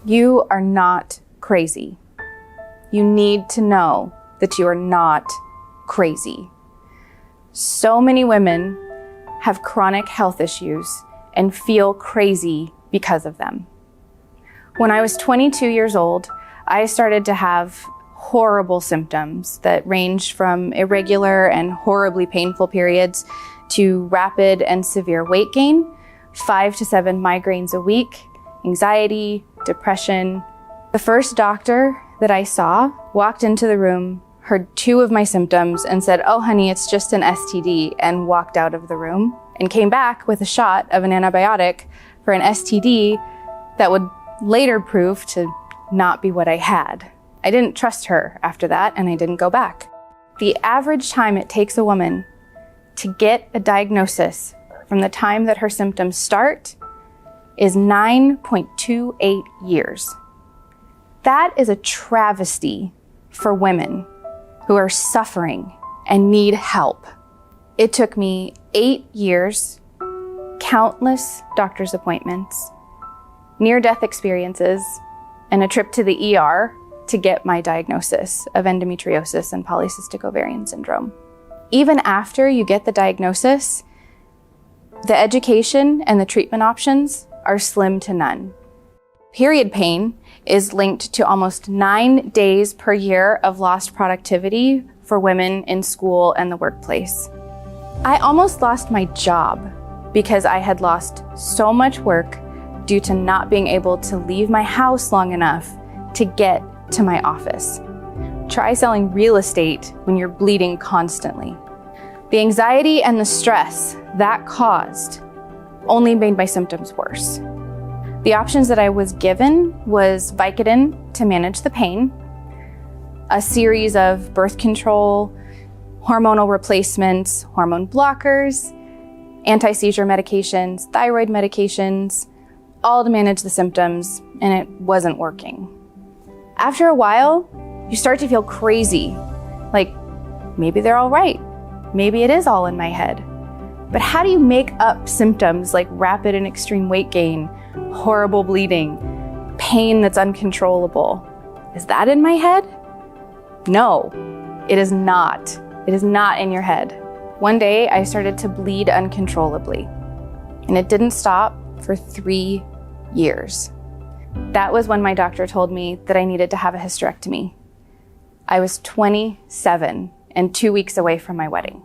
You are not crazy. You need to know that you are not crazy. So many women have chronic health issues and feel crazy because of them. When I was 22 years old, I started to have horrible symptoms that ranged from irregular and horribly painful periods to rapid and severe weight gain, 5 to 7 migraines a week, anxiety, depression. The first doctor that I saw walked into the room, heard 2 of my symptoms and said, "Oh honey, it's just an STD," and walked out of the room and came back with a shot of an antibiotic for an STD that would later prove to not be what I had. I didn't trust her after that, and I didn't go back. The average time it takes a woman to get a diagnosis from the time that her symptoms start is 9.28 years. That is a travesty for women who are suffering and need help. It took me 8 years, countless doctor's appointments, near-death experiences, and a trip to the ER to get my diagnosis of endometriosis and polycystic ovarian syndrome. Even after you get the diagnosis, the education and the treatment options are slim to none. Period pain is linked to almost 9 days per year of lost productivity for women in school and the workplace. I almost lost my job because I had lost so much work due to not being able to leave my house long enough to get to my office. Try selling real estate when you're bleeding constantly. The anxiety and the stress that caused only made my symptoms worse. The options that I was given was Vicodin to manage the pain, a series of birth control, hormonal replacements, hormone blockers, anti-seizure medications, thyroid medications, all to manage the symptoms, and it wasn't working. After a while, you start to feel crazy, like maybe they're all right. Maybe it is all in my head. But how do you make up symptoms like rapid and extreme weight gain, horrible bleeding, pain that's uncontrollable? Is that in my head? No, it is not. It is not in your head. One day I started to bleed uncontrollably, and it didn't stop for 3 years. That was when my doctor told me that I needed to have a hysterectomy. I was 27 and 2 weeks away from my wedding.